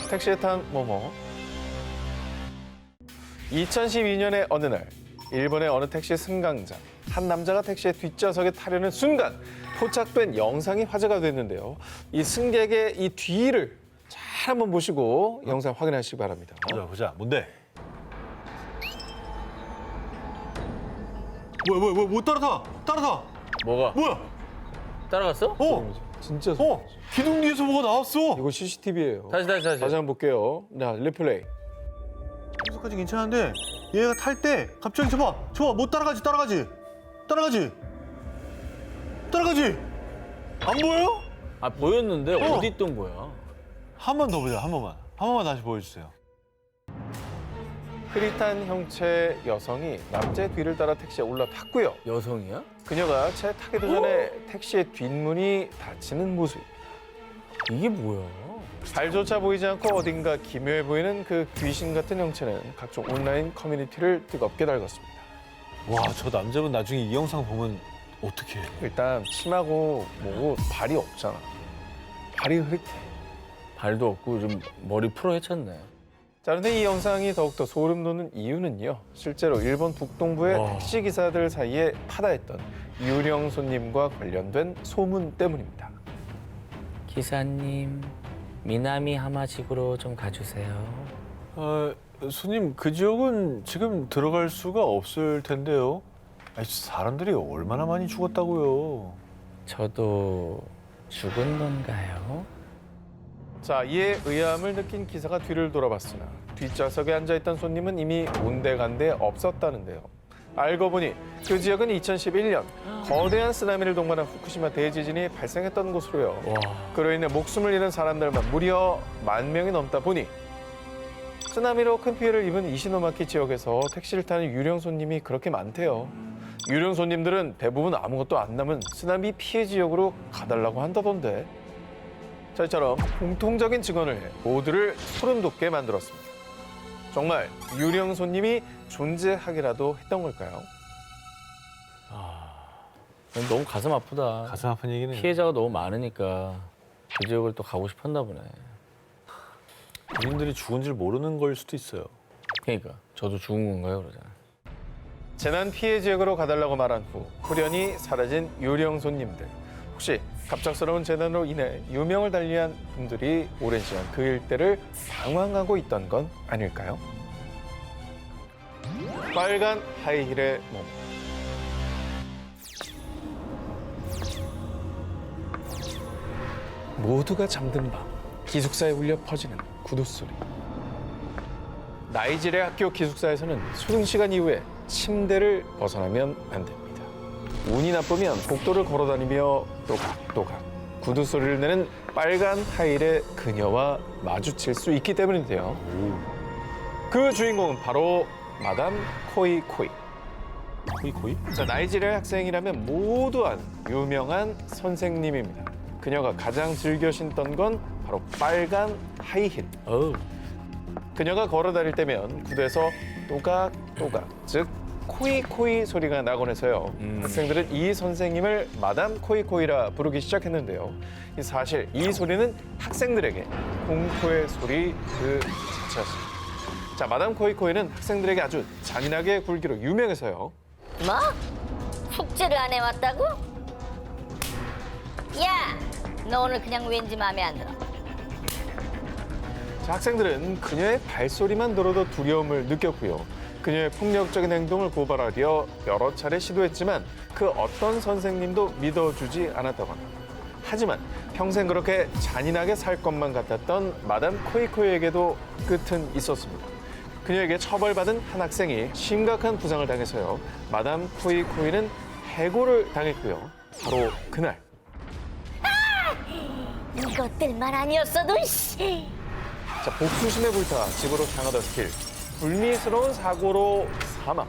택시에 탄 모모. 2012년의 어느 날 일본의 어느 택시 승강장 한 남자가 택시의 뒷좌석에 타려는 순간 포착된 영상이 화제가 됐는데요. 이 승객의 이 뒤를 잘 한번 보시고 영상 확인하시기 바랍니다. 보자. 뭔데? 뭐야, 뭐 따라타. 뭐가? 뭐야? 따라갔어? 진짜 기둥 뒤에서 뭐가 나왔어. 이거 CCTV예요. 다시. 다시 한번 볼게요. 자, 리플레이. 여기서까지 괜찮은데 얘가 탈 때 갑자기 저봐 못 따라가지. 안 보여? 아 보였는데 어디 있던 거야? 한 번 더 보자. 한 번만 다시 보여주세요. 흐릿한 형체의 여성이 남자의 뒤를 따라 택시에 올라탔고요. 여성이야? 그녀가 채 타기도 전에 택시의 뒷문이 닫히는 모습입니다. 이게 뭐야? 발조차 보이지 않고 어딘가 기묘해 보이는 그 귀신 같은 형체는 각종 온라인 커뮤니티를 뜨겁게 달궜습니다. 와, 저 남자분 나중에 이 영상 보면 어떡해. 일단 치마고 뭐고 발이 없잖아. 발이 흐릿해. 발도 없고 좀 머리 풀어 헤쳤네. 자, 그런데 이 영상이 더욱더 소름 돋는 이유는요. 실제로 일본 북동부의 와. 택시 기사들 사이에 파다했던 유령 손님과 관련된 소문 때문입니다. 기사님, 미나미 하마직으로 좀 가주세요. 손님, 그 지역은 지금 들어갈 수가 없을 텐데요. 아니, 사람들이 얼마나 많이 죽었다고요. 저도 죽은 건가요? 자, 이에 의아함을 느낀 기사가 뒤를 돌아봤으나 뒷좌석에 앉아있던 손님은 이미 온데간데 없었다는데요. 알고 보니 그 지역은 2011년 거대한 쓰나미를 동반한 후쿠시마 대지진이 발생했던 곳으로요. 와. 그로 인해 목숨을 잃은 사람들만 무려 10,000명이 넘다 보니 쓰나미로 큰 피해를 입은 이시노마키 지역에서 택시를 타는 유령 손님이 그렇게 많대요. 유령 손님들은 대부분 아무것도 안 남은 쓰나미 피해 지역으로 가달라고 한다던데. 자, 이처럼 공통적인 증언을 모두를 소름 돋게 만들었습니다. 정말 유령 손님이 존재하기라도 했던 걸까요? 너무 가슴 아프다. 가슴 아픈 얘기는. 피해자가 너무 많으니까 그 지역을 또 가고 싶었나 보네. 본인들이 죽은 줄 모르는 걸 수도 있어요. 그러니까 저도 죽은 건가요 그러잖아. 재난 피해 지역으로 가달라고 말한 후 후련히 사라진 유령 손님들. 혹시 갑작스러운 재난으로 인해 유명을 달리한 분들이 오랜 시간 그 일대를 방황하고 있던 건 아닐까요? 빨간 하이힐의 몸. 모두가 잠든 밤 기숙사에 울려 퍼지는 구두 소리. 나이지리아 학교 기숙사에서는 소등 시간 이후에 침대를 벗어나면 안 됩니다. 운이 나쁘면 복도를 걸어다니며 또각또각 구두 소리를 내는 빨간 하일의 그녀와 마주칠 수 있기 때문인데요. 그 주인공은 바로 마담 코이코이. 코이? 자, 나이지리아 학생이라면 모두 아는 유명한 선생님입니다. 그녀가 가장 즐겨 신던 건 바로 빨간 하이힐. 어우. 그녀가 걸어 다닐 때면 구두에서 또각또각, 즉 코이코이 소리가 나곤 해서요. 학생들은 이 선생님을 마담 코이코이라 부르기 시작했는데요. 사실 이 소리는 학생들에게 공포의 소리 그 자체였습니다. 자, 마담 코이코이는 학생들에게 아주 잔인하게 굴기로 유명해서요. 뭐? 숙제를 안 해왔다고? 야! 너 오늘 그냥 왠지 마음에 안 들어. 자, 학생들은 그녀의 발소리만 들어도 두려움을 느꼈고요. 그녀의 폭력적인 행동을 고발하려 여러 차례 시도했지만 그 어떤 선생님도 믿어주지 않았다고 합니다. 하지만 평생 그렇게 잔인하게 살 것만 같았던 마담 코이코이에게도 끝은 있었습니다. 그녀에게 처벌받은 한 학생이 심각한 부상을 당해서요. 마담 코이코이는 해고를 당했고요. 바로 그날. 이것들만 아니었어도 씨. 자, 복수심에 불타 집으로 향하던 길. 불미스러운 사고로 사망.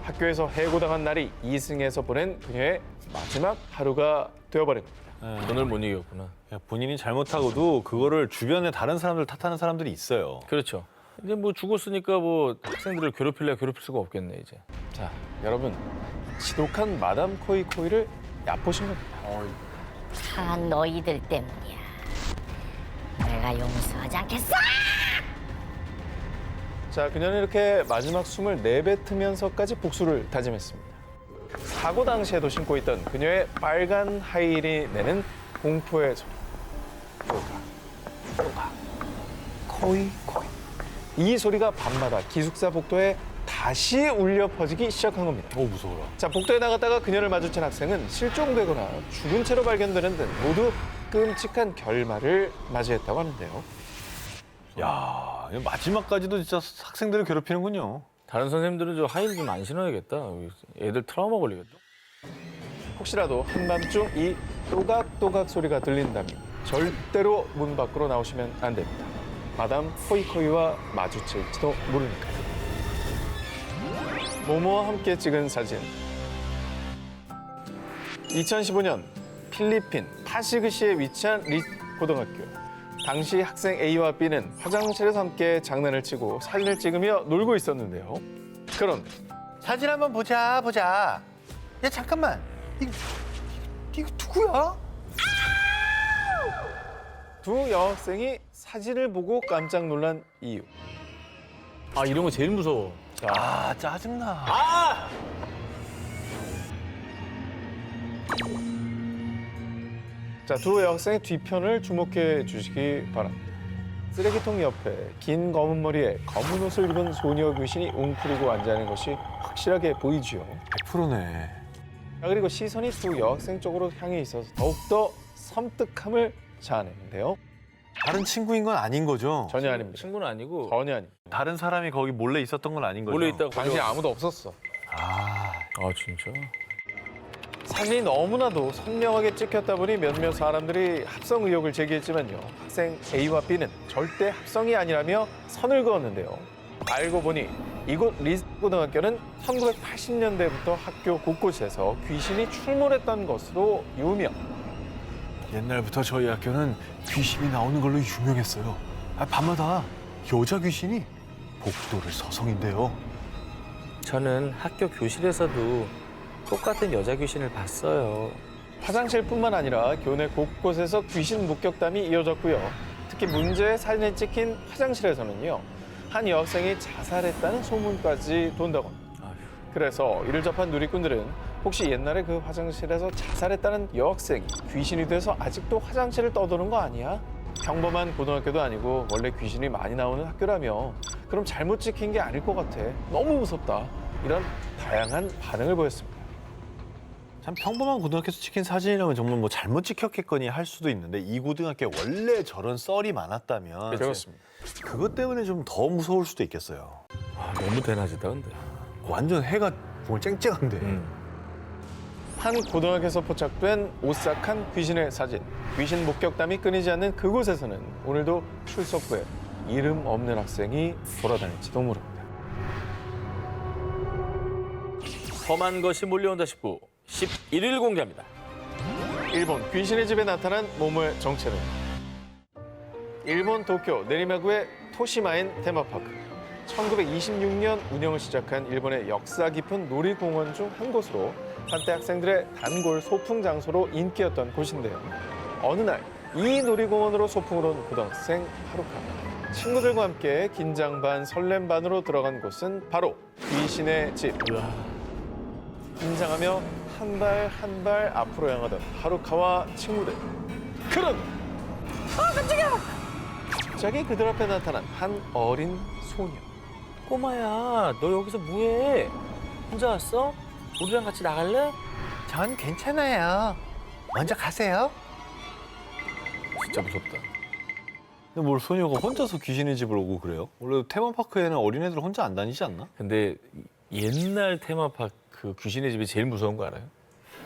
학교에서 해고당한 날이 이승에서 보낸 그녀의 마지막 하루가 되어버린 겁니다. 오늘 못 이겼구나. 본인이 잘못하고도 그거를 주변에 다른 사람들 탓하는 사람들이 있어요. 그렇죠. 이제 뭐 죽었으니까 뭐 학생들을 괴롭힐래 괴롭힐 수가 없겠네 이제. 자, 여러분, 지독한 마담 코이코이를 얕보신 겁니다. 다 너희들 때문이야. 내가 내가 용서하지 않겠어. 자, 그녀는 이렇게 마지막 숨을 내뱉으면서까지 복수를 다짐했습니다. 사고 당시에도 신고 있던 그녀의 빨간 하이힐이 내는 공포의 소리. 쪼가, 코이. 이 소리가 밤마다 기숙사 복도에 다시 울려 퍼지기 시작한 겁니다. 무서워라. 자, 복도에 나갔다가 그녀를 마주친 학생은 실종되거나 죽은 채로 발견되는 등 모두 끔찍한 결말을 맞이했다고 하는데요. 야, 이거 마지막까지도 진짜 학생들을 괴롭히는군요. 다른 선생님들은 저 하이힐 좀 안 신어야겠다. 애들 트라우마 걸리겠다. 혹시라도 한밤중 이 또각또각 소리가 들린다면 절대로 문 밖으로 나오시면 안 됩니다. 마담 코이코이와 마주칠지도 모르니까요. 모모와 함께 찍은 사진. 2015년 필리핀 파시그시에 위치한 리스 고등학교. 당시 학생 A와 B는 화장실에서 함께 장난을 치고 사진을 찍으며 놀고 있었는데요. 그런데 사진 한번 보자. 야, 잠깐만. 이거 누구야? 두 여학생이 사진을 보고 깜짝 놀란 이유. 아, 이런 거 제일 무서워. 아, 짜증나. 자, 두 여학생의 뒤편을 주목해 주시기 바랍니다. 쓰레기통 옆에 긴 검은 머리에 검은 옷을 입은 소녀 귀신이 웅크리고 앉아있는 것이 확실하게 보이지요. 100%네. 자, 그리고 시선이 두 여학생 쪽으로 향해 있어서 더욱더 섬뜩함을 자아내는데요. 다른 친구인 건 아닌 거죠? 전혀 아닙니다. 친구는 아니고 전혀 아닙니다. 다른 사람이 거기 몰래 있었던 건 아닌 거죠? 몰래 있다고. 당시에 아무도 없었어. 아, 아, 진짜? 사진이 너무나도 선명하게 찍혔다 보니 몇몇 사람들이 합성 의혹을 제기했지만요. 학생 A와 B는 절대 합성이 아니라며 선을 그었는데요. 알고 보니 이곳 리스 고등학교는 1980년대부터 학교 곳곳에서 귀신이 출몰했던 것으로 유명. 옛날부터 저희 학교는 귀신이 나오는 걸로 유명했어요. 밤마다 여자 귀신이 복도를 서성인데요. 저는 학교 교실에서도 똑같은 여자 귀신을 봤어요. 화장실뿐만 아니라 교내 곳곳에서 귀신 목격담이 이어졌고요. 특히 문제의 사진에 찍힌 화장실에서는요. 한 여학생이 자살했다는 소문까지 돈다고 합니다. 아휴. 그래서 이를 접한 누리꾼들은 혹시 옛날에 그 화장실에서 자살했다는 여학생이 귀신이 돼서 아직도 화장실을 떠도는 거 아니야? 평범한 고등학교도 아니고 원래 귀신이 많이 나오는 학교라며 그럼 잘못 찍힌 게 아닐 것 같아. 너무 무섭다. 이런 다양한 반응을 보였습니다. 참 평범한 고등학교에서 찍힌 사진이라면 정말 뭐 잘못 찍혔겠거니 할 수도 있는데 이 고등학교에 원래 저런 썰이 많았다면 그렇습니다. 그것 때문에 좀 더 무서울 수도 있겠어요. 아, 너무 대낮이다, 근데. 완전 해가 정말 쨍쨍한데. 한 고등학교에서 포착된 오싹한 귀신의 사진. 귀신 목격담이 끊이지 않는 그곳에서는 오늘도 출석 후에 이름 없는 학생이 돌아다닐지도 모릅니다. 험한 것이 몰려온다 싶고 11일 공개합니다. 일본 귀신의 집에 나타난 몸의 정체는 일본 도쿄 내리마구의 토시마엔 테마파크. 1926년 운영을 시작한 일본의 역사 깊은 놀이공원 중 한 곳으로 한때 학생들의 단골 소풍 장소로 인기였던 곳인데요. 어느 날 이 놀이공원으로 소풍을 온 고등학생 하루카. 친구들과 함께 긴장 반 설렘 반으로 들어간 곳은 바로 귀신의 집. 긴장하며 한 발 한 발 앞으로 향하던 하루카와 친구들. 그런 깜짝이야! 갑자기 그들 앞에 나타난 한 어린 소녀. 꼬마야, 너 여기서 뭐해? 혼자 왔어? 우리랑 같이 나갈래? 전 괜찮아요. 먼저 가세요. 진짜 무섭다. 근데 뭘 소녀가 혼자서 귀신의 집을 오고 그래요? 원래 테마파크에는 어린애들 혼자 안 다니지 않나? 근데 옛날 테마파크 귀신의 집이 제일 무서운 거 알아요?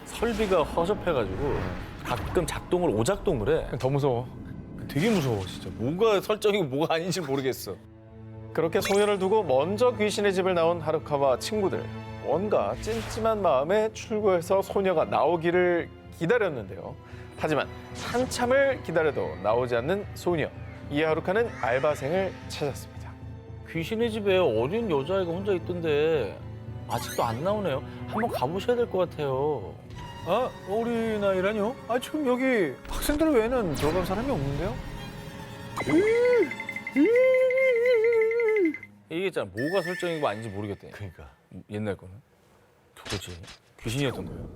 설비가 허접해가지고 가끔 작동을 오작동을 해. 더 무서워. 되게 무서워, 진짜. 뭐가 설정이고 뭐가 아닌지 모르겠어. 그렇게 소녀를 두고 먼저 귀신의 집을 나온 하루카와 친구들. 뭔가 찜찜한 마음에 출구에서 소녀가 나오기를 기다렸는데요. 하지만 한참을 기다려도 나오지 않는 소녀. 이에 하루카는 알바생을 찾았습니다. 귀신의 집에 어린 여자아이가 혼자 있던데 아직도 안 나오네요. 한번 가보셔야 될 것 같아요. 아, 어린아이라뇨? 아, 지금 여기 학생들 외에는 들어간 사람이 없는데요? 이게 있잖아. 뭐가 설정이고 아닌지 모르겠대. 그러니까. 옛날 거는. 도대체 귀신이었던 거예요?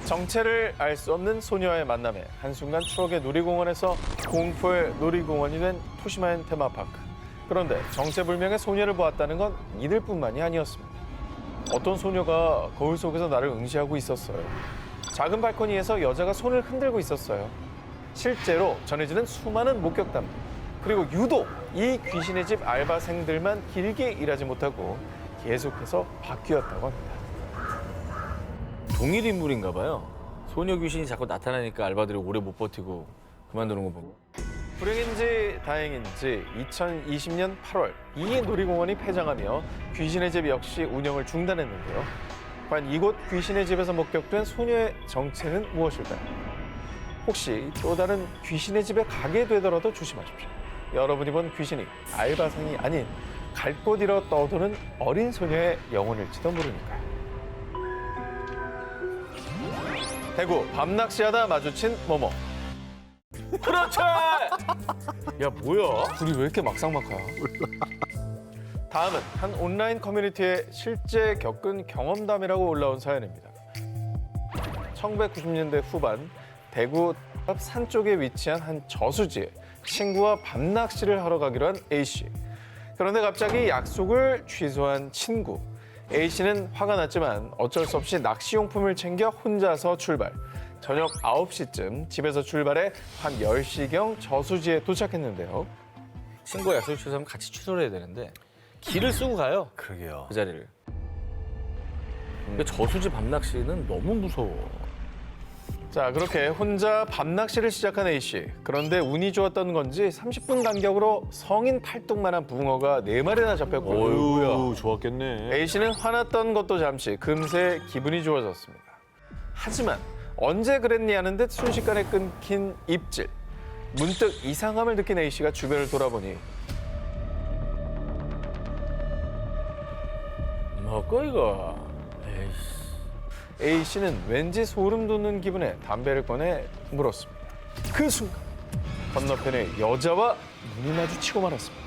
정체를 알 수 없는 소녀와의 만남에 한순간 추억의 놀이공원에서 공포의 놀이공원이 된 토시마엔 테마파크. 그런데 정체불명의 소녀를 보았다는 건 이들 뿐만이 아니었습니다. 어떤 소녀가 거울 속에서 나를 응시하고 있었어요. 작은 발코니에서 여자가 손을 흔들고 있었어요. 실제로 전해지는 수많은 목격담. 그리고 유독 이 귀신의 집 알바생들만 길게 일하지 못하고 계속해서 바뀌었다고 합니다. 동일 인물인가 봐요. 소녀 귀신이 자꾸 나타나니까 알바들이 오래 못 버티고 그만두는 거 보고. 불행인지 다행인지 2020년 8월 이 놀이공원이 폐장하며 귀신의 집 역시 운영을 중단했는데요. 과연 이곳 귀신의 집에서 목격된 소녀의 정체는 무엇일까요? 혹시 또 다른 귀신의 집에 가게 되더라도 조심하십시오. 여러분이 본 귀신이 알바생이 아닌 갈 곳 잃어 떠도는 어린 소녀의 영혼일지도 모르니까요. 대구 밤낚시하다 마주친 모모. 그렇죠! 야, 뭐야? 둘이 왜 이렇게 막상막하야? 다음은 한 온라인 커뮤니티에 실제 겪은 경험담이라고 올라온 사연입니다. 1990년대 후반 대구 앞 산 쪽에 위치한 한 저수지에 친구와 밤낚시를 하러 가기로 한 A씨. 그런데 갑자기 약속을 취소한 친구. A씨는 화가 났지만 어쩔 수 없이 낚시용품을 챙겨 혼자서 출발. 저녁 9시쯤 집에서 출발해 한 10시경 저수지에 도착했는데요. 친구가 약속 취소하면 같이 취소를 해야 되는데 길을 쓰고 가요. 그러게요. 그 자리를. 근데 저수지 밤낚시는 너무 무서워. 자, 그렇게 혼자 밤낚시를 시작한 A씨. 그런데 운이 좋았던 건지 30분 간격으로 성인 팔뚝만한 붕어가 4마리나 잡혔고요. 어휴, 좋았겠네. A씨는 화났던 것도 잠시 금세 기분이 좋아졌습니다. 하지만 언제 그랬니 하는 듯 순식간에 끊긴 입질. 문득 이상함을 느낀 A씨가 주변을 돌아보니 뭐고 이거? 에이씨. A씨는 왠지 소름 돋는 기분에 담배를 꺼내 물었습니다. 그 순간 건너편에 여자와 눈이 마주치고 말았습니다.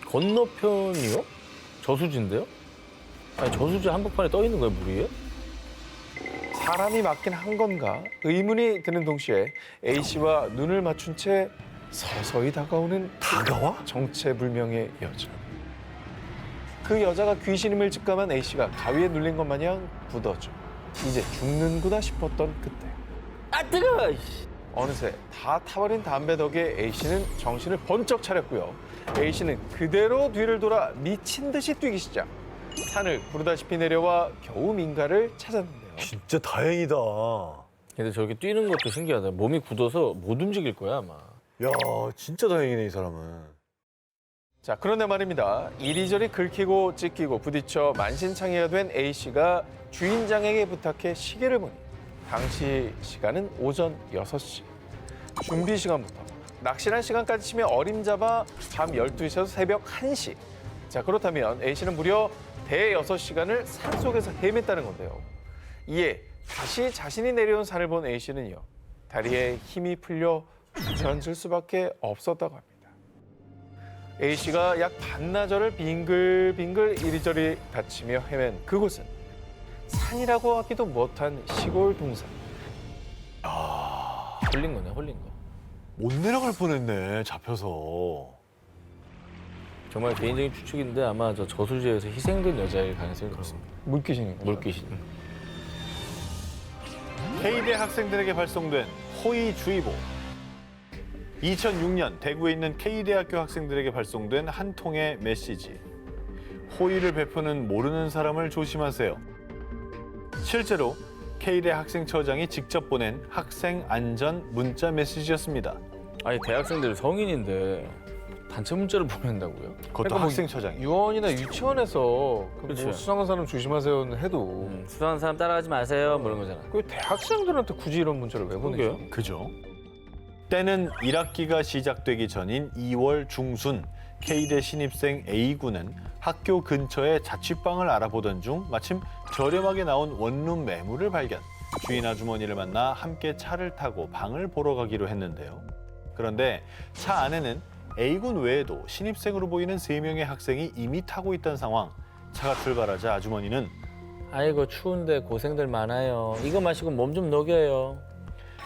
건너편이요? 저수지인데요? 아니 저수지 한복판에 떠 있는 거예요, 물 위에? 사람이 맞긴 한 건가 의문이 드는 동시에 A씨와 눈을 맞춘 채 서서히 다가오는 다가와? 정체불명의 여자. 그 여자가 귀신임을 직감한 A씨가 가위에 눌린 것 마냥 굳어져 이제 죽는구나 싶었던 그때 아 뜨거워! 이씨. 어느새 다 타버린 담배 덕에 A씨는 정신을 번쩍 차렸고요. A씨는 그대로 뒤를 돌아 미친 듯이 뛰기 시작. 산을 부르다시피 내려와 겨우 민가를 찾았는데요. 진짜 다행이다. 근데 저렇게 뛰는 것도 신기하다. 몸이 굳어서 못 움직일 거야 아마. 야, 진짜 다행이네, 이 사람은. 자, 그런데 말입니다. 이리저리 긁히고 찢기고 부딪혀 만신창이가 된 A씨가 주인장에게 부탁해 시계를 보니 당시 시간은 오전 6시. 준비 시간부터 낚시란 시간까지 치며 어림잡아 밤 12시에서 새벽 1시. 자, 그렇다면 A씨는 무려 대여섯 시간을 산속에서 헤맸다는 건데요. 이에 다시 자신이 내려온 산을 본 A씨는요. 다리에 힘이 풀려 주저앉을 수밖에 없었다고 합니다. A씨가 약 반나절을 빙글빙글 이리저리 다치며 헤맨 그곳은 산이라고 하기도 못한 시골 동산. 홀린 거네, 홀린 거. 못 내려갈 뻔했네, 잡혀서. 정말 개인적인 추측인데 아마 저 저수지에서 희생된 여자일 가능성이 높습니다. 물귀신인가요? 물귀신. K대 학생들에게 발송된 호의주의보. 2006년 대구에 있는 K대학교 학생들에게 발송된 한 통의 메시지. 호의를 베푸는 모르는 사람을 조심하세요. 실제로 K대 학생처장이 직접 보낸 학생 안전 문자 메시지였습니다. 아니 대학생들 성인인데 단체 문자를 보낸다고요? 그것도 그러니까 뭐 학생처장이. 유언이나 유치원에서 그 그치. 뭐 수상한 사람 조심하세요 해도 수상한 사람 따라하지 마세요 뭐 이런 거잖아. 그 대학생들한테 굳이 이런 문자를 왜 보내죠? 그러게요. 그죠? 때는 1학기가 시작되기 전인 2월 중순 K대 신입생 A군은 학교 근처에 자취방을 알아보던 중 마침 저렴하게 나온 원룸 매물을 발견. 주인 아주머니를 만나 함께 차를 타고 방을 보러 가기로 했는데요. 그런데 차 안에는 A군 외에도 신입생으로 보이는 3명의 학생이 이미 타고 있다는 상황. 차가 출발하자 아주머니는 아이고 추운데 고생들 많아요. 이거 마시고 몸 좀 녹여요.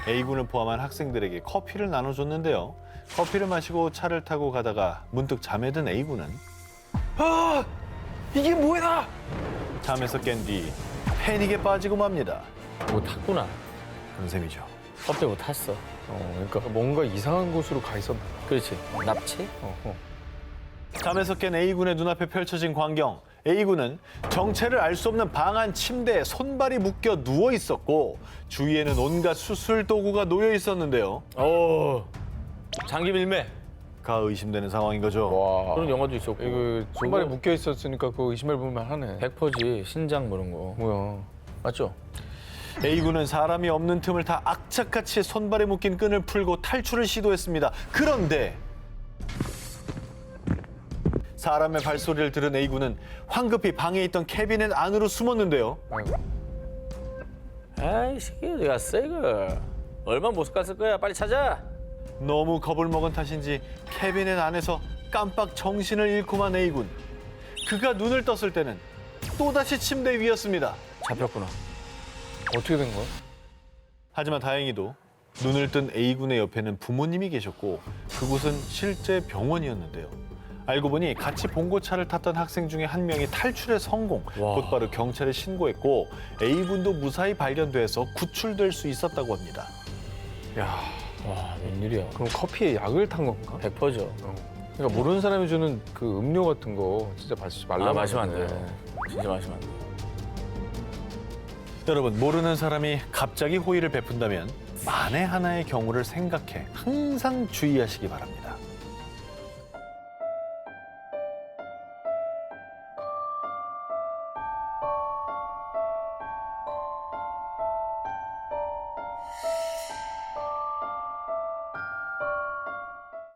A군을 포함한 학생들에게 커피를 나눠줬는데요. 커피를 마시고 차를 타고 가다가 문득 잠에 든 A군은 아, 이게 뭐야? 잠에서 깬 뒤 패닉에 빠지고 맙니다. 뭐 탔구나. 그런 셈이죠. 커피 못 탔어. 그러니까 뭔가 이상한 곳으로 가 있었나? 그렇지. 납치? 잠에서 깬 A군의 눈앞에 펼쳐진 광경. A군은 정체를 알 수 없는 방 안 침대에 손발이 묶여 누워 있었고 주위에는 온갖 수술 도구가 놓여 있었는데요. 장기 밀매. 가 의심되는 상황인 거죠. 와. 그런 영화도 있었고. 이거 손발에 묶여 있었으니까 그거 의심을 보면 하네. 100%지. 신장 뭐 이런 거. 뭐야? 맞죠? A군은 사람이 없는 틈을 다 악착같이 손발에 묶인 끈을 풀고 탈출을 시도했습니다. 그런데 사람의 발소리를 들은 A군은 황급히 방에 있던 캐비넷 안으로 숨었는데요. 아이고. 아이 새끼 어디 갔어 이거. 얼마 못 갔을 거야. 빨리 찾아. 너무 겁을 먹은 탓인지 캐비넷 안에서 깜빡 정신을 잃고만 A군. 그가 눈을 떴을 때는 또다시 침대 위였습니다. 잡혔구나. 어떻게 된 거야? 하지만 다행히도 눈을 뜬 A군의 옆에는 부모님이 계셨고 그곳은 실제 병원이었는데요. 알고 보니 같이 봉고차를 탔던 학생 중에 한 명이 탈출에 성공. 와. 곧바로 경찰에 신고했고 A군도 무사히 발견돼서 구출될 수 있었다고 합니다. 야, 와 웬일이야. 그럼 커피에 약을 탄 건가? 100%죠. 그러니까 모르는 사람이 주는 그 음료 같은 거 진짜 마시지 말라고. 마시면 안 하는데. 돼. 진짜 마시면 안 돼. 여러분, 모르는 사람이 갑자기 호의를 베푼다면 만에 하나의 경우를 생각해 항상 주의하시기 바랍니다.